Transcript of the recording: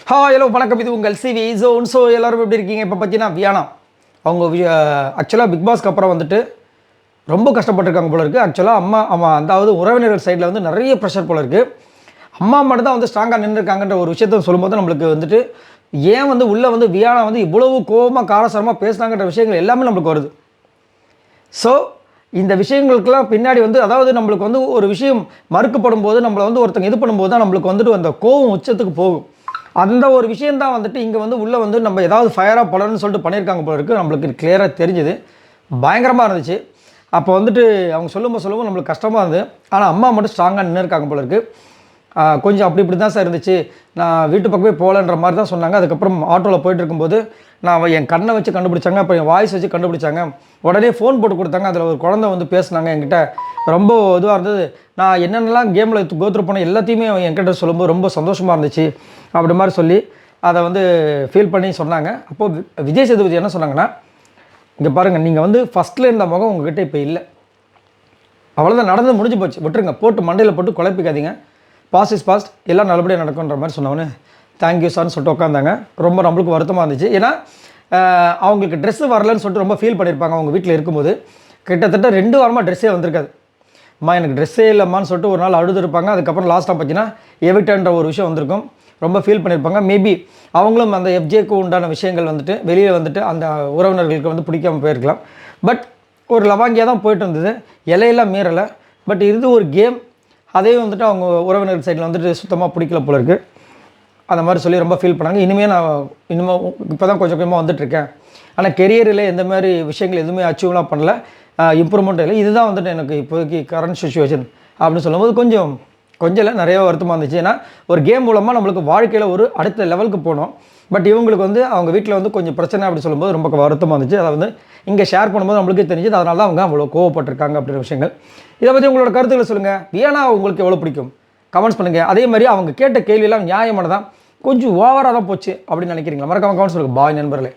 Hello வணக்கம், இது உங்கள் சிவி ஜோன். ஸோ எல்லோரும் எப்படி இருக்கீங்க? இப்போ பார்த்தீங்கன்னா வியானா அவங்க ஆக்சுவலாக பிக் பாஸ்க்கு அப்புறம் வந்துட்டு ரொம்ப கஷ்டப்பட்டுருக்காங்க போல இருக்குது. ஆக்சுவலாக அம்மா அதாவது உறவினர்கள் சைடில் வந்து நிறைய ப்ரெஷர் போல இருக்குது. அம்மா மட்டும் தான் வந்து ஸ்ட்ராங்காக நின்றுருக்காங்கன்ற ஒரு விஷயத்த சொல்லும்போது நம்மளுக்கு வந்துட்டு ஏன் வந்து உள்ளே வந்து வியானா வந்து இவ்வளவு கோபமாக காரசாரமாக பேசுனாங்கன்ற விஷயங்கள் எல்லாமே நம்மளுக்கு வருது. ஸோ இந்த விஷயங்களுக்கெல்லாம் பின்னாடி வந்து அதாவது நம்மளுக்கு வந்து ஒரு விஷயம் மறுக்கப்படும் போது நம்மளை வந்து ஒருத்தங்க இது பண்ணும்போது தான் நம்மளுக்கு வந்துட்டு அந்த கோபம் உச்சத்துக்கு போகும். அந்த ஒரு விஷயந்தான் வந்துட்டு இங்கே வந்து உள்ளே வந்து நம்ம ஏதாவது ஃபயராக பலன்னு சொல்லிட்டு பண்ணியிருக்காங்க போல இருக்குது. நம்மளுக்கு கிளியராக தெரிஞ்சுது, பயங்கரமாக இருந்துச்சு. அப்போ வந்துட்டு அவங்க சொல்லும்போது நம்மளுக்கு கஷ்டமாக இருந்தது. ஆனால் அம்மா மட்டும் ஸ்ட்ராங்காக நின்று இருக்காங்க போல இருக்குது. கொஞ்சம் இப்படி தான் சார் இருந்துச்சு, நான் வீட்டு பக்கமே போகலன்ற மாதிரி தான் சொன்னாங்க. அதுக்கப்புறம் ஆட்டோவில் போயிட்டு இருக்கும்போது நான் என் கண்ணை வச்சு கண்டுபிடிச்சாங்க, அப்புறம் என் வாய்ஸ் வச்சு கண்டுபிடிச்சாங்க. உடனே ஃபோன் போட்டு கொடுத்தாங்க. அதில் ஒரு குழந்தை வந்து பேசுனாங்க என்கிட்ட. ரொம்ப இதுவாக இருந்தது. நான் என்னென்னலாம் கேமில் கோத்ரூ பண்ண எல்லாத்தையுமே என்கிட்ட சொல்லும்போது ரொம்ப சந்தோஷமாக இருந்துச்சு அப்படி மாதிரி சொல்லி அதை வந்து ஃபீல் பண்ணி சொன்னாங்க. அப்போது விஜய் சேதுபதி என்ன சொன்னாங்கன்னா, இங்கே பாருங்கள், நீங்கள் வந்து ஃபஸ்ட்டில் இருந்த முகம் உங்கள்கிட்ட இப்போ இல்லை, அவ்வளோதான், நடந்து முடிஞ்சு போச்சு, விட்டுருங்க, போட்டு மண்டையில் போட்டு குழப்பிக்காதீங்க, பாஸ்ட் இஸ் பாஸ்ட், எல்லாம் நல்லபடியாக நடக்குன்ற மாதிரி சொன்னவொன்னே தேங்க்யூ சார்னு சொல்லிட்டு உட்காந்தாங்க. ரொம்ப நம்மளுக்கு வருத்தமாக இருந்துச்சு. ஏன்னா அவங்களுக்கு ட்ரெஸ்ஸு வரலன்னு சொல்லிட்டு ரொம்ப ஃபீல் பண்ணியிருப்பாங்க அவங்க வீட்டில் இருக்கும்போது. கிட்டத்தட்ட 2 வாரமாக ட்ரெஸ்ஸே வந்திருக்காது. அம்மா எனக்கு ட்ரெஸ்ஸே இல்லைம்மான்னு சொல்லிட்டு ஒரு நாள் அழுதுருப்பாங்க. அதுக்கப்புறம் லாஸ்ட்டாக பார்த்தீங்கன்னா எவிக்டன்ற ஒரு விஷயம் வந்திருக்கும். ரொம்ப ஃபீல் பண்ணியிருப்பாங்க. மேபி அவங்களும் அந்த எஃப்ஜேக்கு உண்டான விஷயங்கள் வந்துட்டு வெளியில் வந்துட்டு அந்த உறவினர்களுக்கு வந்து பிடிக்காமல் போயிருக்கலாம். பட் ஒரு லவாங்கியாக தான் போயிட்டு இருந்தது, இலையெல்லாம் மீறலை. பட் இது ஒரு கேம், அதே வந்துட்டு அவங்க உறவினர் சைடில் வந்துட்டு சுத்தமாக பிடிக்கல போல இருக்குது. அந்த மாதிரி சொல்லி ரொம்ப ஃபீல் பண்ணாங்க. நான் இப்போ தான் கொஞ்சம் கொஞ்சமாக வந்துட்டுருக்கேன். ஆனால் கெரியரில் எந்த மாதிரி விஷயங்கள் எதுவுமே அச்சீவ்லாம் பண்ணல, இம்ப்ரூவ்மெண்ட் இல்லை. இதுதான் வந்துட்டு எனக்கு இப்போதைக்கு கரண்ட் சுச்சுவேஷன் அப்படின்னு சொல்லும்போது கொஞ்சம் இல்லை, நிறைய வருத்தமாக இருந்துச்சு. ஏன்னா ஒரு கேம் மூலமாக நம்மளுக்கு வாழ்க்கையில் ஒரு அடுத்த லெவலுக்கு போனோம். பட் இவங்களுக்கு வந்து அவங்க வீட்டில் வந்து கொஞ்சம் பிரச்சனை அப்படி சொல்லும்போது ரொம்ப வருத்தமாக இருந்துச்சு. அதை வந்து இங்கே ஷேர் பண்ணும்போது நம்மளுக்கே தெரிஞ்சுது. அதனால தான் அவங்க அவ்வளோ கோவப்பட்டிருக்காங்க அப்படின்ற விஷயங்கள். இதை பற்றி உங்களோட கருத்துக்களை சொல்லுங்கள். வியானா உங்களுக்கு எவ்வளோ பிடிக்கும் கமெண்ட்ஸ் பண்ணுங்கள். அதே மாதிரி அவங்க கேட்ட கேள்வியெல்லாம் நியாயமானதான், கொஞ்சம் ஓவராக தான் போச்சு அப்படின்னு நினைக்கிறீங்களா? மறக்காம கமெண்ட்ஸ் சொல்லுங்கள். பாய் நண்பர்களே.